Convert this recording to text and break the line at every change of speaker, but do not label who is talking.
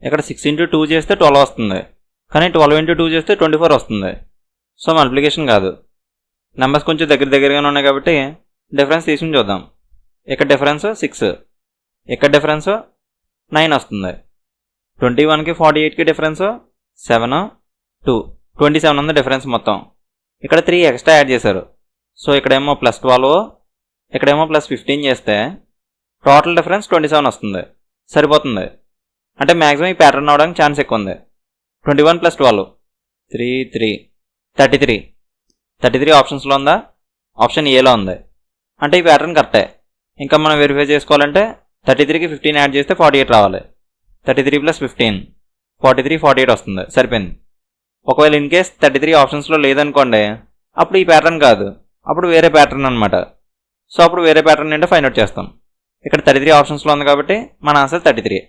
ఇక్కడ 6 ఇంటూ 2 చేస్తే 12 వస్తుంది, కానీ 12 ఇంటూ 2 చేస్తే 24 వస్తుంది. సో మల్టిప్లికేషన్ కాదు. నెంబర్స్ కొంచెం దగ్గరగానే ఉన్నాయి కాబట్టి డిఫరెన్స్ తీసుకుని చూద్దాం. ఇక్కడ డిఫరెన్స్ 6, ఇక్కడ డిఫరెన్స్ 9 వస్తుంది. 21కి 48కి డిఫరెన్స్ 7, 2, 27 ఉంది డిఫరెన్స్ మొత్తం. ఇక్కడ 3 ఎక్స్ట్రా యాడ్ చేశారు. సో ఇక్కడేమో +12, ఇక్కడేమో +15 చేస్తే టోటల్ డిఫరెన్స్ 27 వస్తుంది. సరిపోతుంది. అంటే మ్యాక్సిమం ఈ ప్యాటర్న్ అవడానికి ఛాన్స్ ఎక్కువ ఉంది. 21 + 12 3, 33 ఆప్షన్స్లో ఉందా? ఆప్షన్ ఏలో ఉంది. అంటే ఈ ప్యాటర్న్ కరెక్టే. ఇంకా మనం వెరిఫై చేసుకోవాలంటే 33కి 15 యాడ్ చేస్తే 48 రావాలి. 33 + 15 43, 48 వస్తుంది. సరిపోయింది. ఒకవేళ ఇన్ కేస్ 33 ఆప్షన్స్లో లేదనుకోండి, అప్పుడు ఈ ప్యాటర్న్ కాదు, అప్పుడు వేరే ప్యాటర్న్ అనమాట. సో అప్పుడు వేరే ప్యాటర్న్ ఏంటో ఫైండ్ అవుట్ చేస్తాం. ఇక్కడ 33 ఆప్షన్స్లో ఉంది కాబట్టి మన ఆన్సర్ 33.